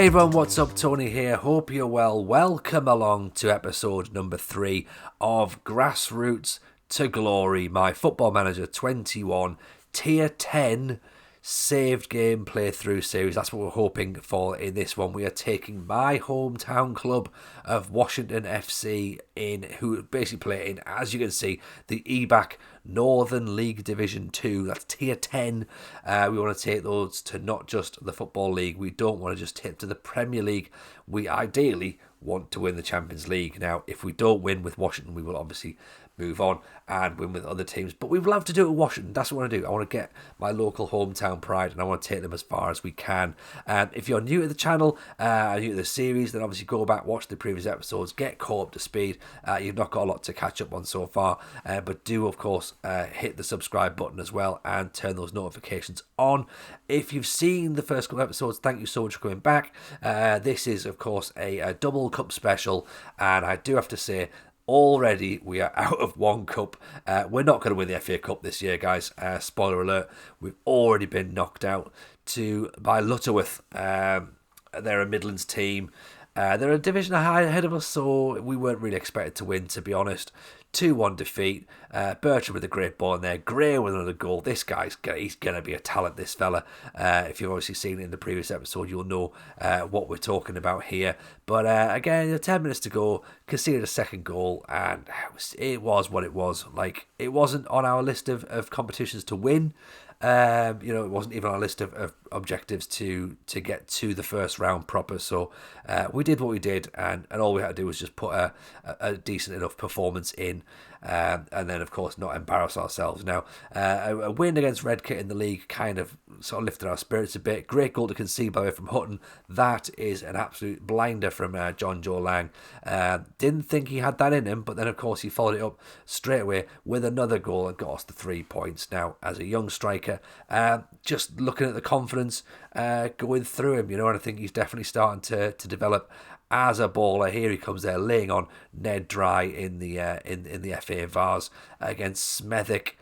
Hey everyone, what's up? Tony here. Hope you're well. Welcome along to episode number 3 of Grassroots To Glory, my Football Manager 21 Tier 10 saved game playthrough series. That's what we're hoping for in this one. We are taking my hometown club of Washington FC who basically play in, as you can see, the EBAC Northern League Division 2. That's tier 10. We want to take those to not just the Football League. We don't want to just take to the Premier League. We ideally want to win the Champions League. Now, if we don't win with Washington, we will obviously move on and win with other teams, but we will have to do it with Washington. That's what I want to do. I want to get my local hometown pride, and I want to take them as far as we can. If you're new to the channel, new to the series, then obviously go back, watch the previous episodes, get caught up to speed. You've not got a lot to catch up on so far, but do of course hit the subscribe button as well and turn those notifications on. If you've seen the first couple of episodes, thank you so much for coming back. This is of course a double cup special, and I do have to say, already we are out of one cup. We're not going to win the FA Cup this year, guys. Spoiler alert, we've already been knocked out by Lutterworth. They're a Midlands team. They're a division ahead of us, so we weren't really expected to win, to be honest. 2-1 defeat. Bertram with a great ball in there. Gray with another goal. This guy's he's going to be a talent, this fella. If you've obviously seen it in the previous episode, you'll know what we're talking about here. But again, 10 minutes to go, conceded a second goal, and it was what it was. Like, it wasn't on our list of competitions to win. It wasn't even on our list of objectives to get to the first round proper. So we did what we did, and all we had to do was just put a decent enough performance in, and then of course not embarrass ourselves. Now a win against Redkit in the league kind of sort of lifted our spirits a bit. Great goal to concede, by the way, from Hutton. That is an absolute blinder from John Joe Lang. Didn't think he had that in him, but then of course he followed it up straight away with another goal and got us the 3 points. Now, as a young striker, just looking at the confidence going through him, and I think he's definitely starting to develop as a baller. Here he comes there, laying on Ned Dry in the FA Vase against Smethwick.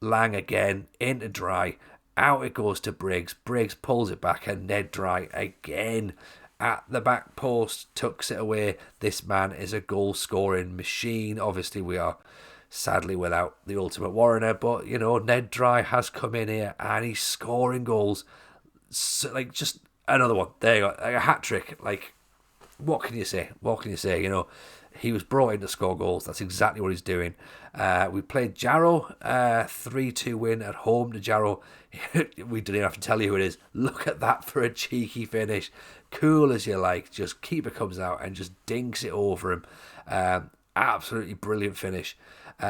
Lang again into Dry, out it goes to Briggs. Briggs pulls it back, and Ned Dry again at the back post tucks it away. This man is a goal scoring machine. Obviously, we are sadly without the ultimate Warrener, but Ned Dry has come in here and he's scoring goals. So, like, just another one. There you go, like a hat trick. Like, what can you say? He was brought in to score goals. That's exactly what he's doing. We played Jarrow, 3-2 win at home to Jarrow. We didn't even have to tell you who it is. Look at that for a cheeky finish. Cool as you like. Just keeper comes out and just dinks it over him. Absolutely brilliant finish.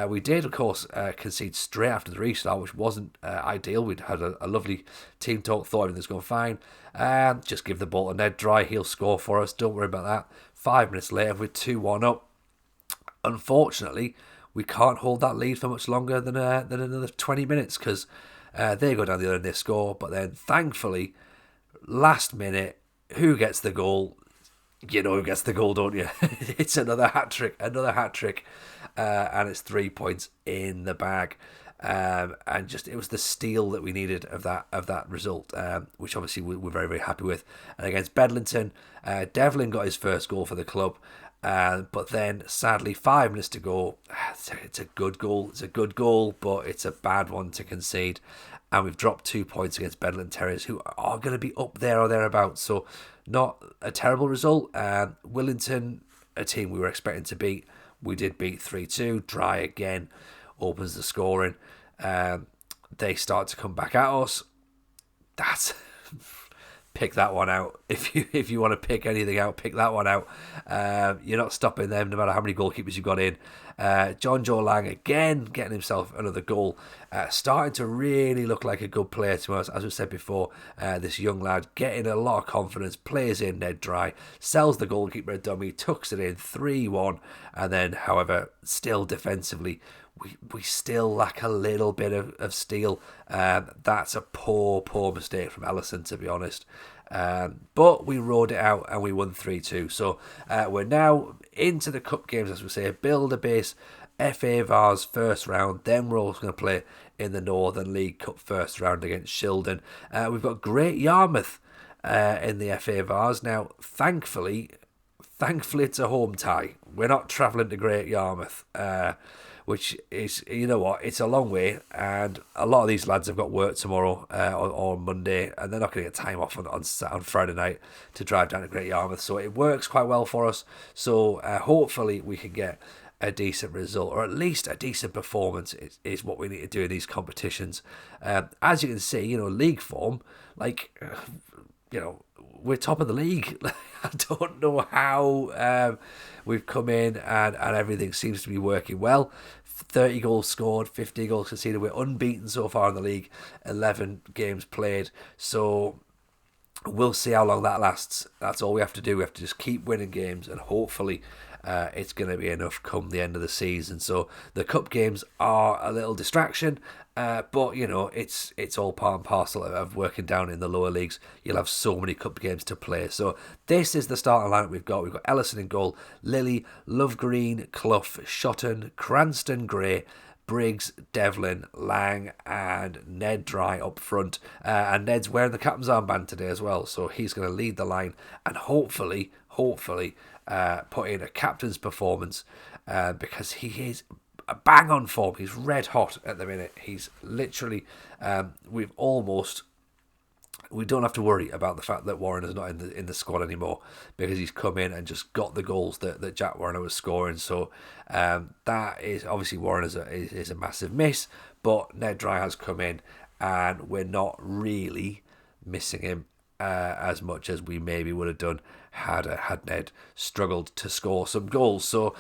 We did, of course, concede straight after the restart, which wasn't ideal. We'd had a lovely team talk, thought everything was going fine. Just give the ball to Ned Dry, he'll score for us, don't worry about that. 5 minutes later, we're 2-1 up. Unfortunately, we can't hold that lead for much longer than another 20 minutes, because they go down the other and they score. But then, thankfully, last minute, who gets the goal? You know who gets the goal, don't you? It's another hat trick, and it's 3 points in the bag. And just, it was the steal that we needed of that result, which obviously we're very, very happy with. And against Bedlington, Devlin got his first goal for the club, but then sadly 5 minutes to go. It's a good goal, but it's a bad one to concede, and we've dropped 2 points against Bedlington Terriers, who are going to be up there or thereabouts. So not a terrible result. Willington, a team we were expecting to beat, we did beat 3-2. Dry again opens the scoring. They start to come back at us. That's pick that one out. If you want to pick anything out, pick that one out. You're not stopping them, no matter how many goalkeepers you've got in. John Joe Lang again getting himself another goal, starting to really look like a good player to us. As we said before, this young lad getting a lot of confidence, plays in Ned Dry, sells the goalkeeper a dummy, tucks it in 3-1, and then, however, still defensively, we still lack a little bit of steel. That's a poor mistake from Ellison, to be honest. But we rode it out and we won 3-2. So we're now into the cup games, as we say. Build a base, FA Vase first round. Then we're also going to play in the Northern League Cup first round against Shildon. We've got great Yarmouth in the FA Vase. Now, thankfully it's a home tie. We're not travelling to Great Yarmouth, which is, you know what, it's a long way, and a lot of these lads have got work tomorrow or Monday, and they're not going to get time off on Friday night to drive down to Great Yarmouth, so it works quite well for us. So hopefully we can get a decent result, or at least a decent performance is what we need to do in these competitions. As you can see, league form, we're top of the league. I don't know how we've come in and everything seems to be working well. 30 goals scored, 50 goals conceded. We're unbeaten so far in the league, 11 games played. So we'll see how long that lasts. That's all we have to do. We have to just keep winning games, and hopefully it's going to be enough come the end of the season. So the cup games are a little distraction, but it's all part and parcel of working down in the lower leagues. You'll have so many cup games to play. So this is the starting lineup we've got. We've got Ellison in goal, Lilly, Love Green, Clough, Shotton, Cranston, Gray, Briggs, Devlin, Lang, and Ned Dry up front. And Ned's wearing the captain's armband today as well, so he's going to lead the line and hopefully put in a captain's performance, because he is a bang on form. He's red hot at the minute. He's literally, we don't have to worry about the fact that Warren is not in the squad anymore, because he's come in and just got the goals that Jack Warner was scoring. So that is obviously, Warren is a massive miss, but Ned Dry has come in and we're not really missing him as much as we maybe would have done had Ned struggled to score some goals. So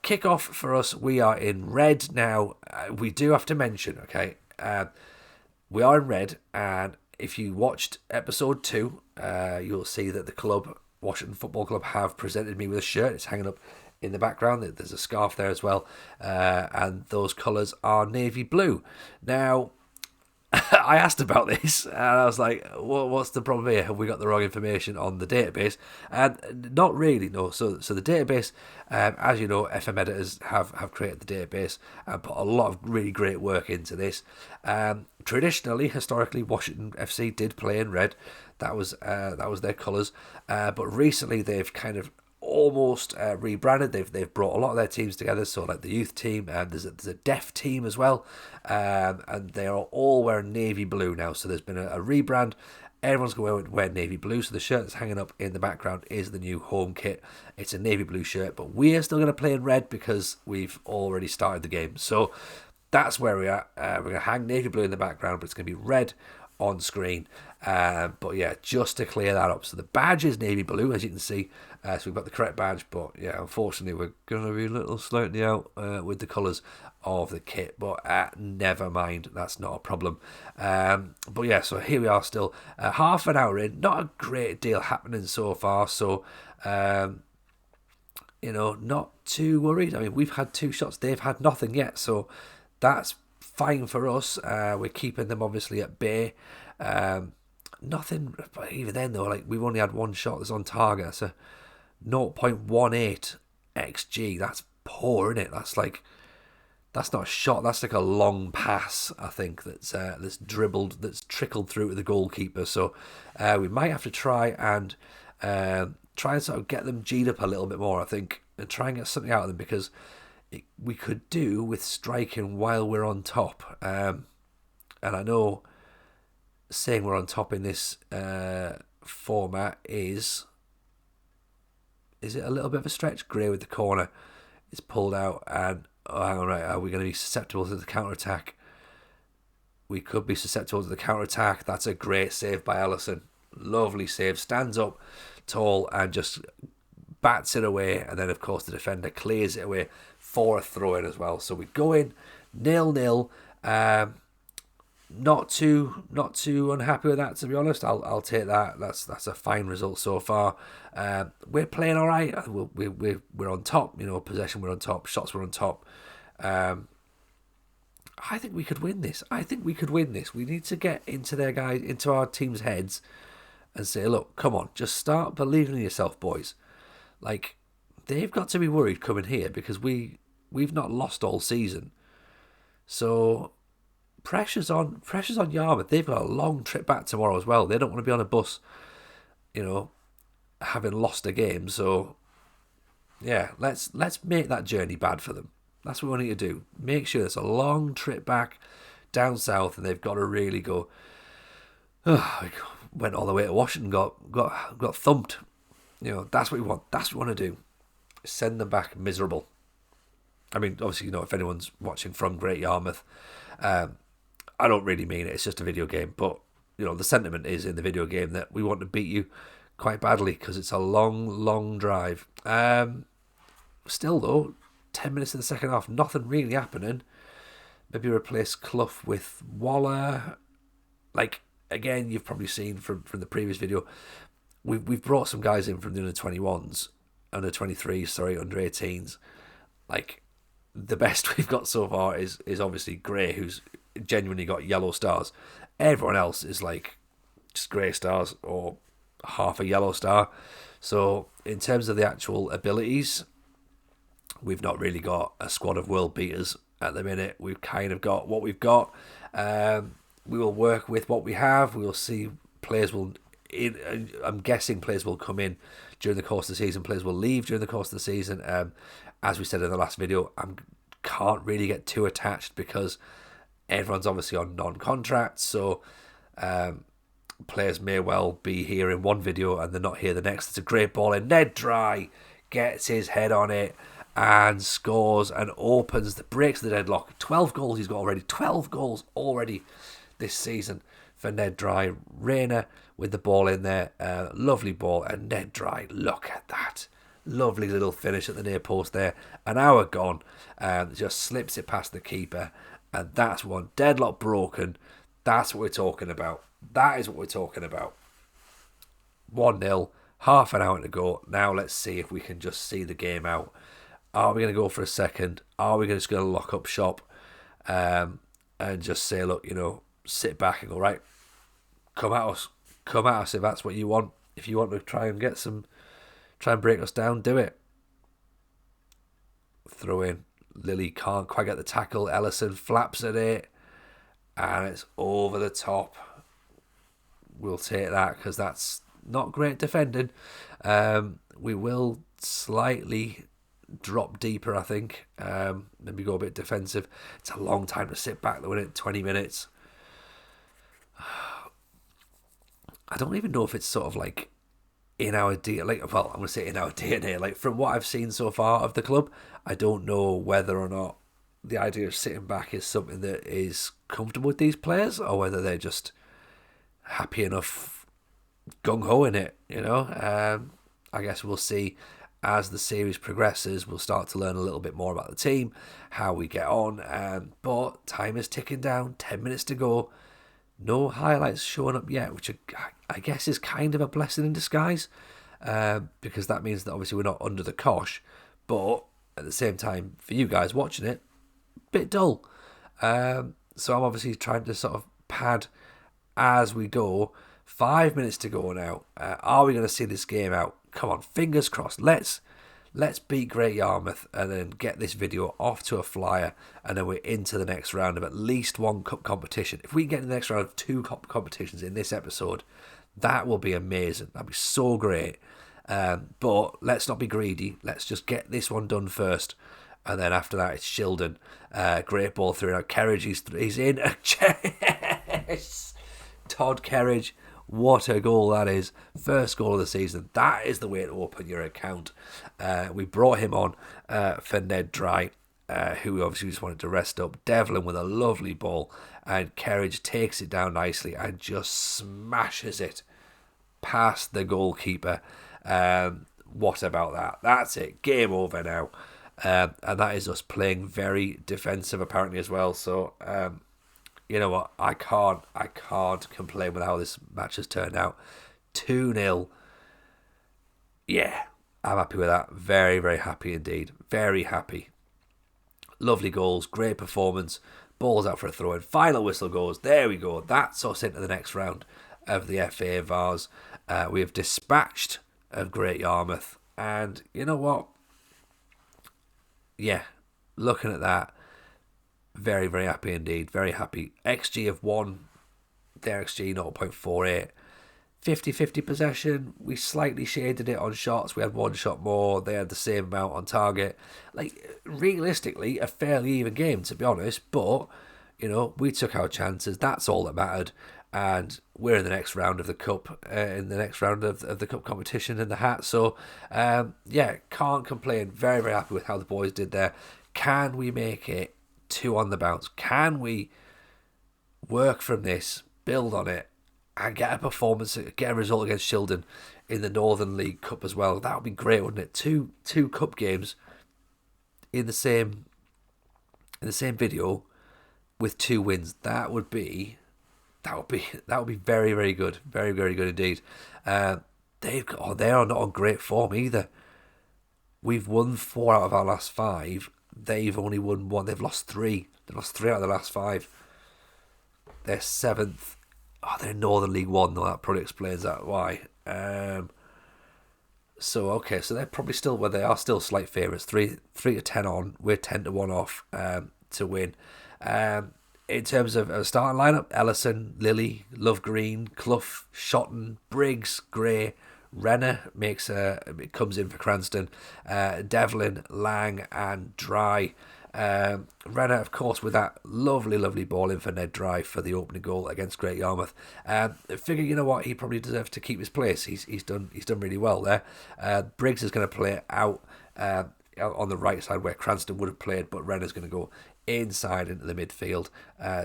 kick-off for us, we are in red now. We do have to mention, okay, we are in red, and if you watched episode 2, you'll see that the club, Washington Football Club, have presented me with a shirt. It's hanging up in the background. There's a scarf there as well, and those colours are navy blue. Now, I asked about this, and I was like, what's the problem here? Have we got the wrong information on the database? And not really, no. So the database, as you know, FM editors have created the database and put a lot of really great work into this. Traditionally, historically, Washington FC did play in red. That was their colours. But recently, they've kind of almost rebranded. They've brought a lot of their teams together. So like the youth team, there's a deaf team as well, and they are all wearing navy blue now. So there's been a rebrand. Everyone's going to wear navy blue. So the shirt that's hanging up in the background is the new home kit. It's a navy blue shirt, but we are still going to play in red because we've already started the game. So that's where we are. We're going to hang navy blue in the background, but it's going to be red on screen. But yeah, just to clear that up. So the badge is navy blue, as you can see. So we've got the correct badge, but yeah, unfortunately we're going to be a little slightly out with the colours of the kit, but never mind, that's not a problem. But yeah, so here we are still, half an hour in, not a great deal happening so far, so not too worried. I mean, we've had 2 shots, they've had nothing yet, so that's fine for us. We're keeping them obviously at bay. Nothing, but even then though, like, we've only had 1 shot that's on target. That's a 0.18 XG. That's poor, isn't it? That's not a shot. That's like a long pass, I think, that's trickled through to the goalkeeper. So we might have to try and sort of get them G'd up a little bit more, I think, and try and get something out of them, because we could do with striking while we're on top. And I know saying we're on top in this format is it a little bit of a stretch? Gray with the corner is pulled out, and hang on, right, are we going to be susceptible to the counter-attack? We could be susceptible to the counter-attack. That's a great save by Ellison. Lovely save. Stands up tall and just bats it away, and then of course the defender clears it away for a throw-in as well. So we go in 0-0. Not too unhappy with that, to be honest. I'll take that. That's a fine result so far. We're playing all right. We're on top. Possession, we're on top. Shots, we're on top. I think we could win this. We need to get into our team's heads and say, look, come on, just start believing in yourself, boys. Like, they've got to be worried coming here, because we've not lost all season. So pressure's on Yarmouth. They've got a long trip back tomorrow as well. They don't want to be on a bus having lost a game. So yeah, let's make that journey bad for them. That's what we need to do. Make sure it's a long trip back down south, and they've got to really go. Oh, went all the way to Washington, got thumped. That's what we want. That's what we want to do. Send them back miserable. I mean, obviously, if anyone's watching from Great Yarmouth, I don't really mean it. It's just a video game, but the sentiment is in the video game that we want to beat you quite badly because it's a long, long drive. Still though, 10 minutes in the second half, nothing really happening. Maybe replace Clough with Waller. Again, you've probably seen from the previous video, we've brought some guys in from the under-21s, under-23s, under 18s. The best we've got so far is obviously Gray, who's genuinely got yellow stars. Everyone else is just grey stars or half a yellow star. So in terms of the actual abilities, we've not really got a squad of world beaters at the minute. We've kind of got what we've got. We will work with what we have. We will see players I'm guessing players will come in during the course of the season. Players will leave during the course of the season. As we said in the last video, I can't really get too attached because everyone's obviously on non-contracts. So players may well be here in one video and they're not here the next. It's a great ball, and Ned Dry gets his head on it and scores and breaks the deadlock. 12 goals he's got already. 12 goals already this season for Ned Dry. Rayner with the ball in there. Lovely ball. And Ned Dry, look at that. Lovely little finish at the near post there. An hour gone. Just slips it past the keeper. And that's one. Deadlock broken. That's what we're talking about. That is what we're talking about. 1-0. Half an hour to go. Now let's see if we can just see the game out. Are we going to go for a second? Are we just going to lock up shop and just say, look, sit back and go, right, come at us. Come at us if that's what you want. If you want to try and break us down, do it. Throw in. Lily can't quite get the tackle. Ellison flaps at it. And it's over the top. We'll take that because that's not great defending. We will slightly drop deeper, I think. Maybe go a bit defensive. It's a long time to sit back though, isn't it? 20 minutes. I don't even know if it's sort of in our DNA. I'm going to say in our DNA. From what I've seen so far of the club, I don't know whether or not the idea of sitting back is something that is comfortable with these players or whether they're just happy enough gung-ho in it, I guess we'll see as the series progresses. We'll start to learn a little bit more about the team, how we get on, but time is ticking down, 10 minutes to go, no highlights showing up yet, which I guess is kind of a blessing in disguise, because that means that obviously we're not under the cosh, but at the same time, for you guys watching it, a bit dull. So I'm obviously trying to sort of pad as we go. 5 minutes to go now. Are we going to see this game out? Come on, fingers crossed. Let's beat Great Yarmouth and then get this video off to a flyer, and then we're into the next round of at least one cup competition. If we can get in the next round of 2 cup competitions in this episode, that will be amazing. That'd be so great. But let's not be greedy. Let's just get this one done first. And then after that, it's Shildon. Great ball through. Now, Kerridge, he's in. Yes! Todd Kerridge, what a goal that is. First goal of the season. That is the way to open your account. We brought him on for Ned Dry, who obviously just wanted to rest up. Devlin with a lovely ball. And Kerridge takes it down nicely and just smashes it past the goalkeeper. What about that? That's it. Game over now. And that is us playing very defensive apparently as well. So you know what, I can't complain with how this match has turned out. 2-0. Yeah, I'm happy with that. Very, very happy indeed. Very happy. Lovely goals, great performance. Balls out for a throw-in. Final whistle goes. There we go. That's us into the next round of the FA Vase. We have dispatched of Great Yarmouth. And you know what? Yeah, looking at that, very, very happy indeed. Very happy. XG of 1, their XG 0.48. 50-50 possession. We slightly shaded it on shots. We had one shot more. They had the same amount on target. Like, realistically, a fairly even game, to be honest. But, we took our chances. That's all that mattered. And we're in the next round of the cup, in the next round of the cup competition in the hat. So, can't complain. Very, very happy with how the boys did there. Can we make it 2 on the bounce? Can we work from this, build on it, and get a performance, get a result against Shildon in the Northern League Cup as well? That would be great, wouldn't it? Two cup games in the same video with 2 wins. That would be very, very good. Very, very good indeed. They are not on great form either. We've won 4 out of our last 5. They've only won 1. They've lost 3. They've lost 3 out of the last 5. They're 7th. Oh, they're in Northern League 1, though. That probably explains that why. So they're probably still, they are still slight favourites. 3 to 10 on. We're 10 to 1 off to win. In terms of a starting lineup, Ellison, Lilly, Love Green, Clough, Shotton, Briggs, Gray, Renner comes in for Cranston, Devlin, Lang, and Dry. Renner, of course, with that lovely ball in for Ned Dry for the opening goal against Great Yarmouth. Figure, you know what, he probably deserves to keep his place. He's done really well there. Briggs is going to play out on the right side where Cranston would have played, but Renner's going to go inside into the midfield,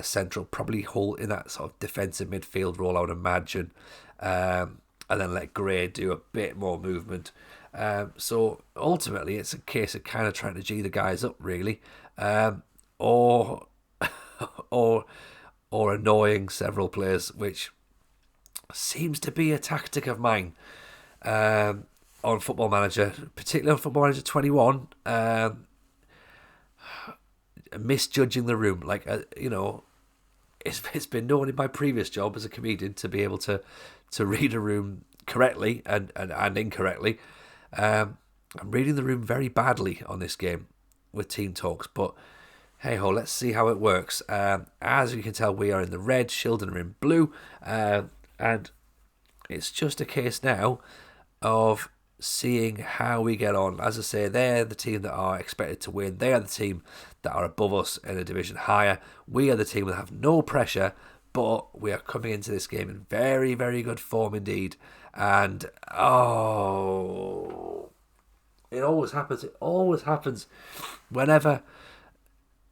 central, probably hold in that sort of defensive midfield role, I would imagine, and then let Gray do a bit more movement. So ultimately, it's a case of kind of trying to G the guys up, really, or annoying several players, which seems to be a tactic of mine on Football Manager, particularly on Football Manager 21. Misjudging the room, it's been known in my previous job as a comedian to be able to read a room correctly and incorrectly. I'm reading the room very badly on this game with team talks, but hey ho, let's see how it works. As you can tell, we are in the red, Shildon are in blue, and it's just a case now of seeing how we get on. As I say, they're the team that are expected to win. They are the team that are above us in a division higher. We are the team that have no pressure, but we are coming into this game in very, very good form indeed. And it always happens. It always happens whenever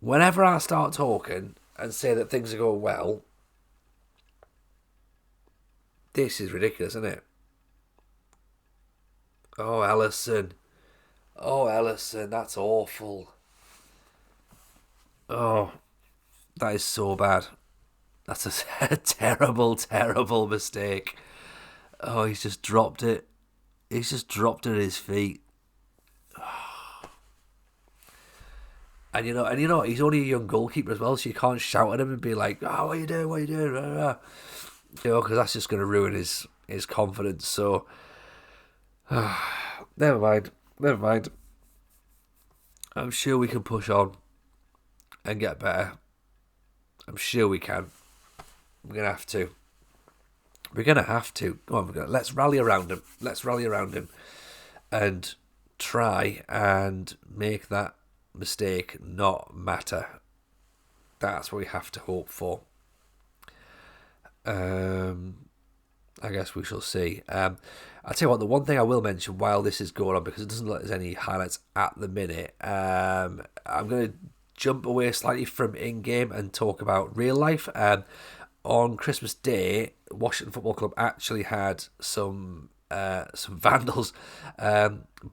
I start talking and say that things are going well. This is ridiculous, isn't it? Oh, Ellison, that's awful. Oh, that is so bad. That's a terrible, terrible mistake. Oh, he's just dropped it. He's just dropped it at his feet. And you know, he's only a young goalkeeper as well, so you can't shout at him and be like, "Oh, what are you doing? What are you doing?" Because that's just going to ruin his confidence. So, never mind. I'm sure we can push on and get better. I'm sure we can. We're gonna have to. Come on, let's rally around him. And try and make that mistake not matter. That's what we have to hope for. I guess we shall see. I'll tell you what, the one thing I will mention while this is going on, because it doesn't look like there's any highlights at the minute, I'm going to jump away slightly from in-game and talk about real life. On Christmas Day, Washington Football Club actually had some vandals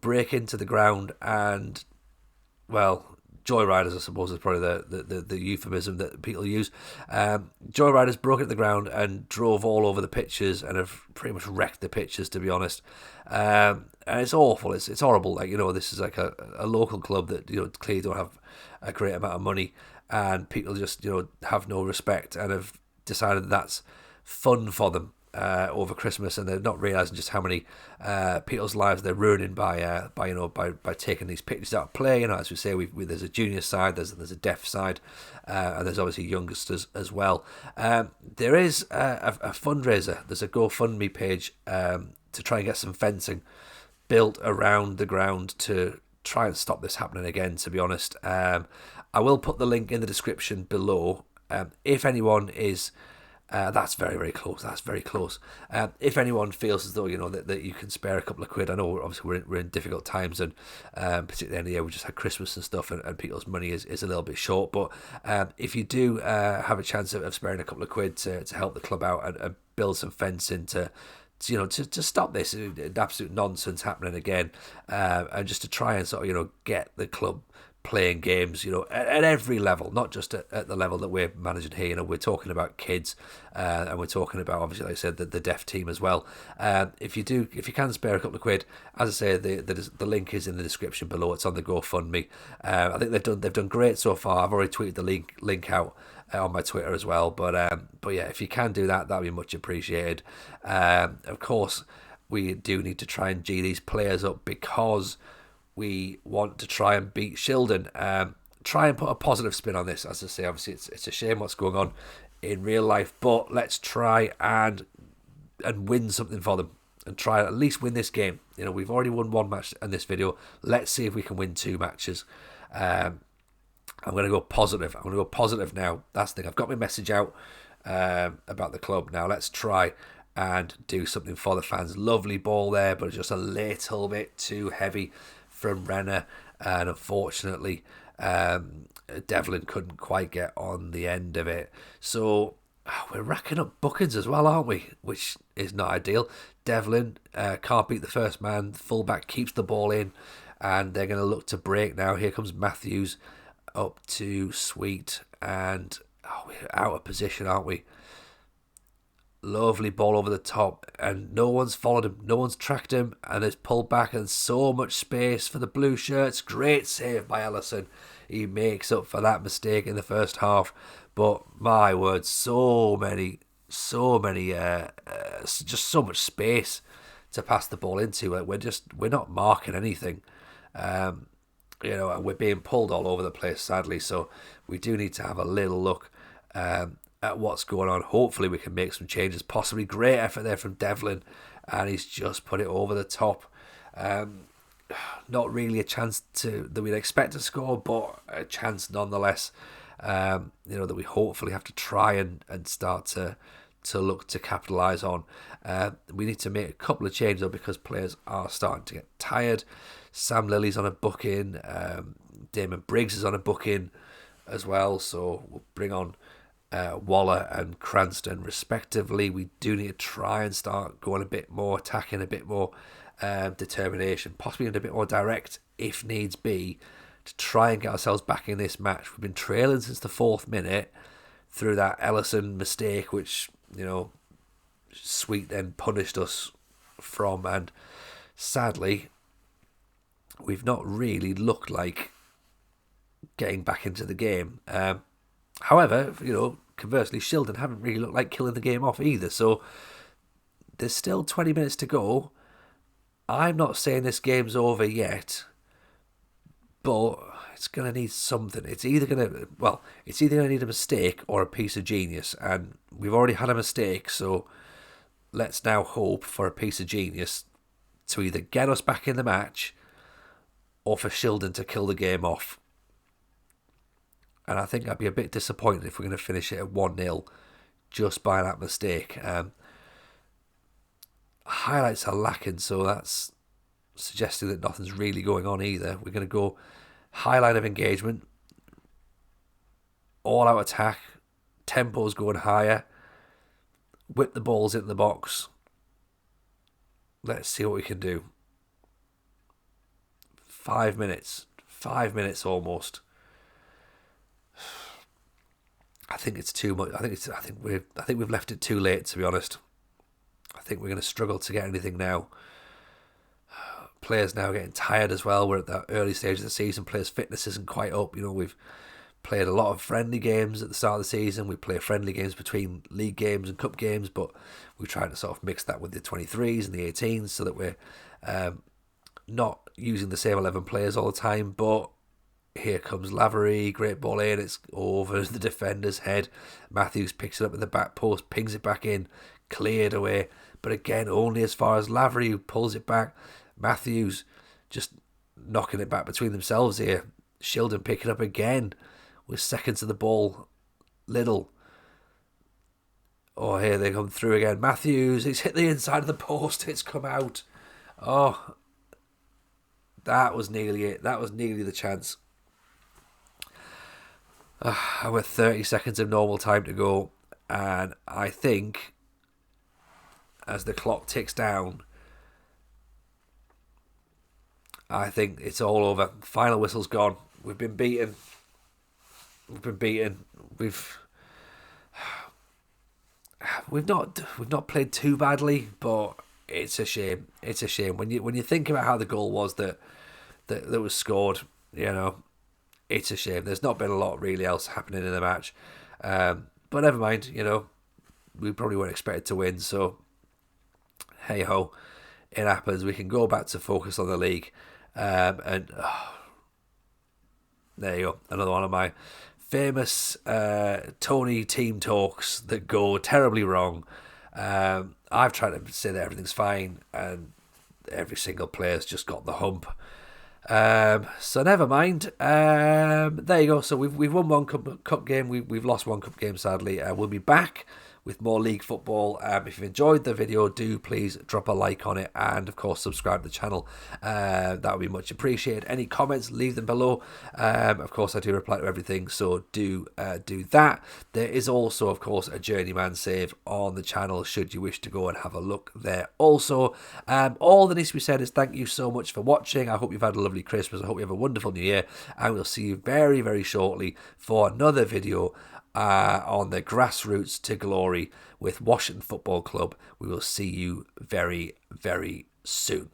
break into the ground and, well, joyriders, I suppose, is probably the euphemism that people use. Joyriders broke into the ground and drove all over the pitches and have pretty much wrecked the pitches, to be honest. And it's awful. It's horrible. This is like a local club that clearly don't have a great amount of money, and people just have no respect and have decided that's fun for them. over Christmas, and they're not realising just how many people's lives they're ruining by taking these pictures out of play. As we say, there's a junior side, there's a deaf side, and there's obviously youngsters as well. There is a fundraiser. There's a GoFundMe page to try and get some fencing built around the ground to try and stop this happening again, to be honest. I will put the link in the description below. If anyone is... that's very, very close. That's very close. If anyone feels as though, that you can spare a couple of quid, I know obviously we're in difficult times, and particularly at the end of the year, we just had Christmas and stuff, and people's money is a little bit short. But if you do have a chance of sparing a couple of quid to help the club out and build some fencing to stop this absolute nonsense happening again, and just to try and sort of get the club playing games at every level, not just at the level that we're managing here. We're talking about kids, and we're talking about, obviously, like I said, the deaf team as well. If you can spare a couple of quid, as I say, the link is in the description below. It's on the GoFundMe. I think they've done great so far. I've already tweeted the link out on my Twitter as well. But yeah, if you can do that, that'd be much appreciated. Of course, we do need to try and G these players up, because we want to try and beat Shildon. Try and put a positive spin on this. As I say, obviously it's a shame what's going on in real life, but let's try and win something for them, and try and at least win this game. We've already won one match in this video. Let's see if we can win 2 matches. I'm going to go positive. I'm going to go positive now. That's the thing. I've got my message out about the club now. Let's try and do something for the fans. Lovely ball there, but just a little bit too heavy from Renner, and unfortunately Devlin couldn't quite get on the end of it. So we're racking up bookings as well, aren't we? Which is not ideal. Devlin can't beat the first man. The fullback keeps the ball in, and they're going to look to break now. Here comes Matthews up to Sweet, and we're out of position, aren't we? Lovely ball over the top, and no one's followed him, no one's tracked him, and it's pulled back, and so much space for the blue shirts. Great save by Ellison. He makes up for that mistake in the first half, but my word, just so much space to pass the ball into. We're not marking anything, and we're being pulled all over the place, sadly. So we do need to have a little look at what's going on. Hopefully we can make some changes. Possibly great effort there from Devlin, and he's just put it over the top. Not really a chance that we'd expect to score, but a chance nonetheless. That we hopefully have to try and start to look to capitalise on. We need to make a couple of changes though, because players are starting to get tired. Sam Lilly's on a booking. Damon Briggs is on a booking as well. So we'll bring on Waller and Cranston respectively. We do need to try and start going a bit more attacking, a bit more determination, possibly a bit more direct if needs be, to try and get ourselves back in this match. We've been trailing since the 4th minute through that Ellison mistake, which Sweet then punished us from, and sadly we've not really looked like getting back into the game. However, conversely, Shildon haven't really looked like killing the game off either. So there's still 20 minutes to go. I'm not saying this game's over yet, but it's going to need something. It's either going to need a mistake or a piece of genius. And we've already had a mistake, so let's now hope for a piece of genius to either get us back in the match or for Shildon to kill the game off. And I think I'd be a bit disappointed if we're going to finish it at 1-0 just by that mistake. Highlights are lacking, so that's suggesting that nothing's really going on either. We're going to go highlight of engagement, all out attack, tempo's going higher, whip the balls into the box. Let's see what we can do. 5 minutes almost. I think it's too much. I think we've left it too late, to be honest. I think we're going to struggle to get anything now. Players now getting tired as well. We're at that early stage of the season. Players' fitness isn't quite up. We've played a lot of friendly games at the start of the season. We play friendly games between league games and cup games, but we try to sort of mix that with the 23s and the 18s so that we're not using the same 11 players all the time. But here comes Lavery, great ball in, it's over the defender's head. Matthews picks it up at the back post, pings it back in, cleared away. But again, only as far as Lavery, who pulls it back. Matthews just knocking it back between themselves here. Shildon picking up again with seconds of the ball. Little. Oh, here they come through again. Matthews, it's hit the inside of the post. It's come out. Oh, that was nearly it. That was nearly the chance. With 30 seconds of normal time to go. And I think as the clock ticks down, I think it's all over. Final whistle's gone. We've been beaten. We've not played too badly, but it's a shame. It's a shame when you think about how the goal was that was scored. You know, it's a shame. There's not been a lot really else happening in the match, but never mind. You know, we probably weren't expected to win, so hey ho, it happens. We can go back to focus on the league, and there you go. Another one of my famous Tony team talks that go terribly wrong. I've tried to say that everything's fine, and every single player's just got the hump. So never mind. There you go. So we've won one cup game. We've lost one cup game, sadly. We'll be back with more league football. If you've enjoyed the video, do please drop a like on it, and of course subscribe to the channel. That would be much appreciated. Any comments, leave them below. Of course I do reply to everything, so do that. There is also of course a journeyman save on the channel should you wish to go and have a look there also. All that needs to be said is thank you so much for watching. I hope you've had a lovely Christmas. I hope you have a wonderful New Year, and we'll see you very, very shortly for another video on the Grassroots to Glory with Washington Football Club. We will see you very, very soon.